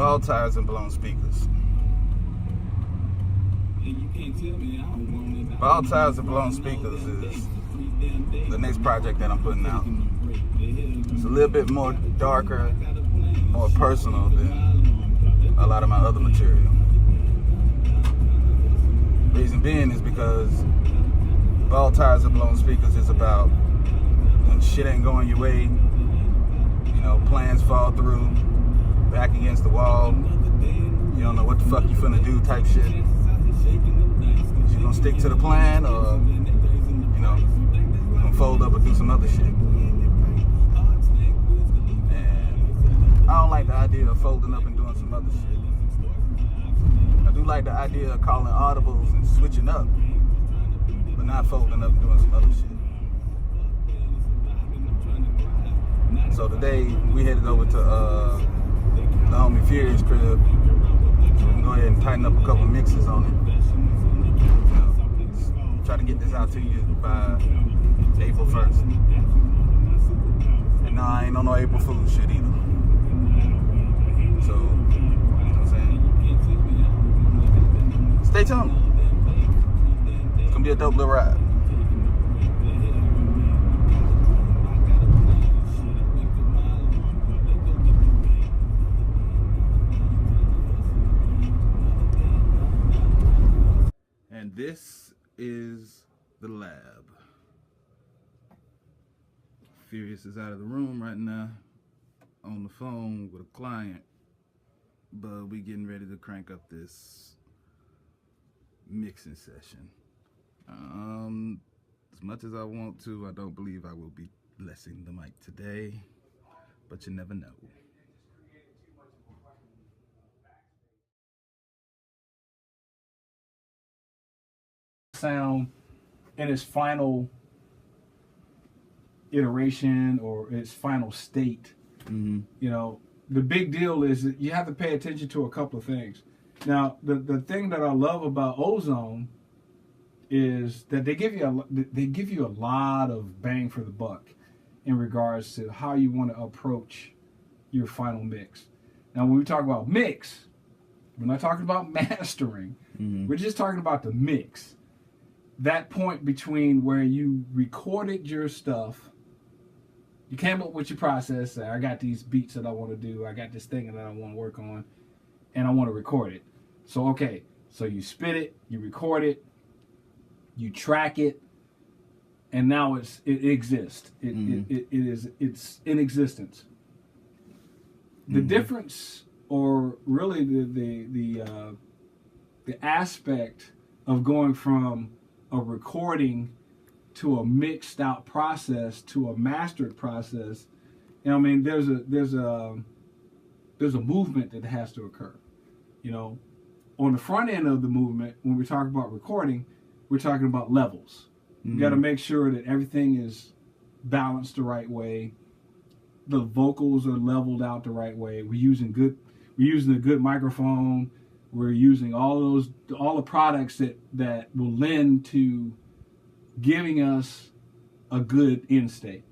Ball tires and blown speakers. Ball tires and blown speakers is the next project that I'm putting out. It's a little bit more darker, more personal than a lot of my other material. Reason being is because Ball tires and blown speakers is about when shit ain't going your way, you know, plans fall through, back against the wall, you don't know what the fuck you finna do type shit. You gonna stick to the plan, or you know, you gonna fold up and do some other shit. And I don't like the idea of folding up and doing some other shit. I do like the idea of calling audibles and switching up, but not folding up and doing some other shit. So today we headed over to the homie Furious crib, so we can go ahead and tighten up a couple mixes on it. Try to get this out to you by April 1st. And no, I ain't on no April Fool's shit either. So, you know what I'm saying? Stay tuned. It's gonna be a dope little ride. And this is the lab. Furious is out of the room right now, on the phone with a client, but we getting ready to crank up this mixing session. As much as I want to, I don't believe I will be blessing the mic today, but you never know. Sound in its final iteration or its final state. Mm-hmm. You know, the big deal is that you have to pay attention to a couple of things. Now, the thing that I love about Ozone is that they give you a lot of bang for the buck in regards to how you want to approach your final mix. Now, when we talk about mix, we're not talking about mastering. Mm-hmm. We're just talking about the mix. That point between where you recorded your stuff, you came up with your process, say, I got these beats that I want to do, I got this thing that I want to work on, and I want to record it. So, okay, so you spit it, you record it, you track it, and now it exists. It's in existence. The difference, or really the aspect of going from a recording to a mixed out process to a mastered process, you know, I mean, there's a movement that has to occur. You know, on the front end of the movement, when we talk about recording, we're talking about levels. You got to make sure that everything is balanced the right way. The vocals are leveled out the right way. We're using a good microphone. We're using all the products that will lend to giving us a good end state.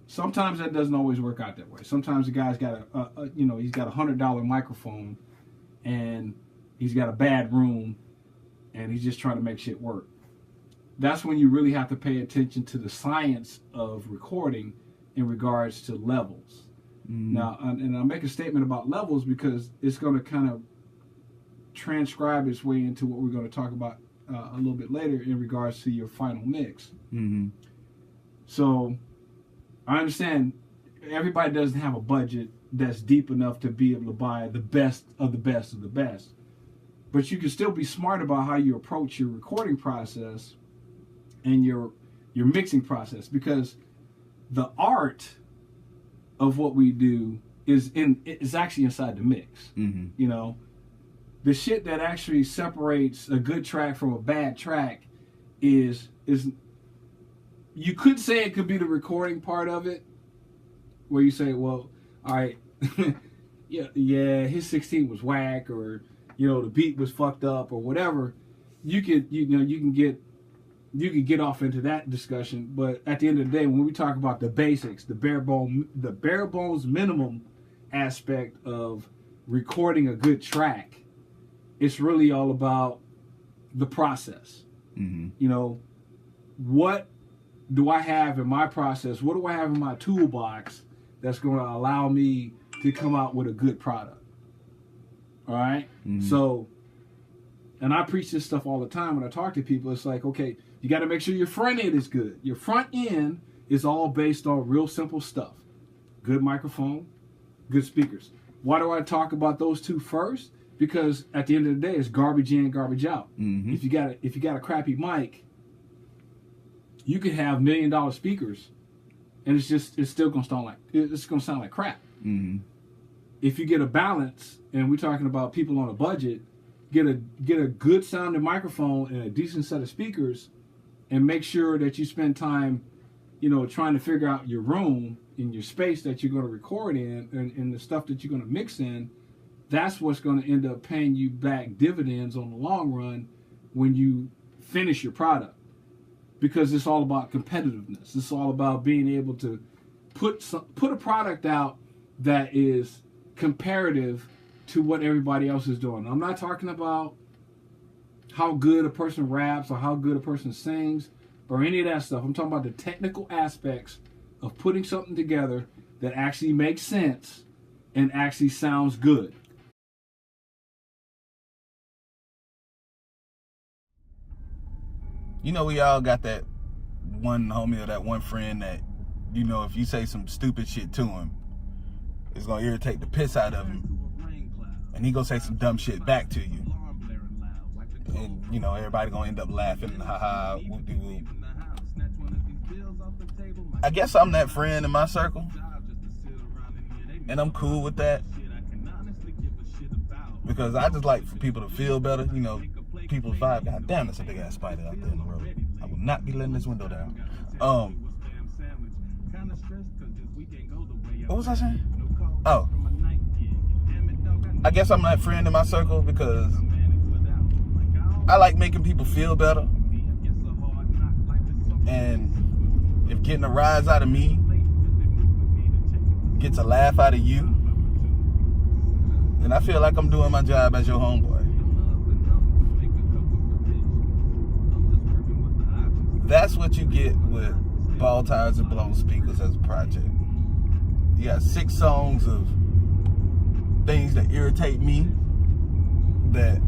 Sometimes that doesn't always work out that way. Sometimes the guy's got he's got $100 microphone and he's got a bad room and he's just trying to make shit work. That's when you really have to pay attention to the science of recording in regards to levels. Now, and I'll make a statement about levels because it's going to kind of transcribe its way into what we're going to talk about a little bit later in regards to your final mix. Mm-hmm. So I understand everybody doesn't have a budget that's deep enough to be able to buy the best of the best of the best. But you can still be smart about how you approach your recording process and your mixing process, because the art of what we do is actually inside the mix. Mm-hmm. You know, the shit that actually separates a good track from a bad track is you could say it could be the recording part of it, where you say, well, all right, yeah, his 16 was whack, or you know, the beat was fucked up, or whatever. You can get off into that discussion, but at the end of the day, when we talk about the basics, the bare bones minimum aspect of recording a good track, it's really all about the process. Mm-hmm. You know, what do I have in my process? What do I have in my toolbox that's going to allow me to come out with a good product? All right? Mm-hmm. So, and I preach this stuff all the time when I talk to people. It's like, okay, you got to make sure your front end is good. Your front end is all based on real simple stuff. Good microphone, good speakers. Why do I talk about those two first? Because at the end of the day, it's garbage in, garbage out. Mm-hmm. If you got a crappy mic, you could have $1 million speakers, and it's still gonna sound like crap. Mm-hmm. If you get a balance, and we're talking about people on a budget, get a good sounding microphone and a decent set of speakers, and make sure that you spend time, trying to figure out your room and your space that you're going to record in, and the stuff that you're going to mix in. That's what's going to end up paying you back dividends on the long run when you finish your product. Because it's all about competitiveness. It's all about being able to put a product out that is comparative to what everybody else is doing. I'm not talking about how good a person raps or how good a person sings or any of that stuff. I'm talking about the technical aspects of putting something together that actually makes sense and actually sounds good. We all got that one homie or that one friend that, if you say some stupid shit to him, it's going to irritate the piss out of him. And he going to say some dumb shit back to you. And, everybody going to end up laughing, haha, whoop-de-whoop. I guess I'm that friend in my circle. And I'm cool with that. Because I just like for people to feel better, people vibe. God damn, there's a big ass spider out there in the road. I will not be letting this window down. What was I saying? Oh, I guess I'm that friend in my circle because I like making people feel better. And if getting a rise out of me gets a laugh out of you, then I feel like I'm doing my job as your homeboy. That's what you get with Ball Tires and Blown Speakers as a project. You got 6 songs of things that irritate me that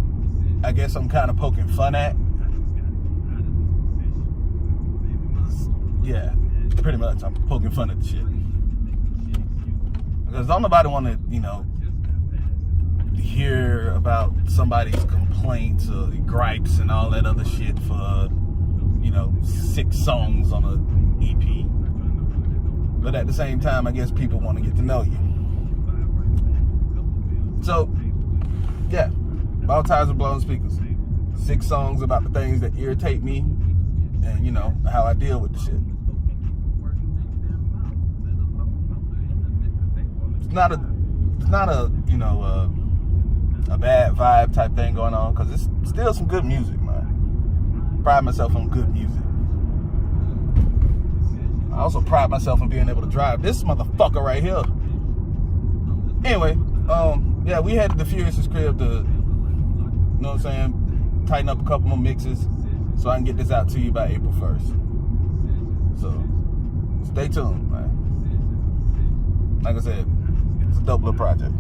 I guess I'm kind of poking fun at. Yeah, pretty much. I'm poking fun at the shit. Because don't nobody want to, hear about somebody's complaints or gripes and all that other shit for 6 songs on an EP. But at the same time, I guess people want to get to know you. So, yeah, Ball Tires and Blown Speakers. 6 songs about the things that irritate me and, how I deal with the shit. It's not a bad vibe type thing going on, because it's still some good music, man. Pride myself on good music. I also pride myself on being able to drive this motherfucker right here. Anyway, yeah, we headed to Furious's crib to, tighten up a couple more mixes so I can get this out to you by April 1st. So, stay tuned, man. Like I said, it's a dope little project.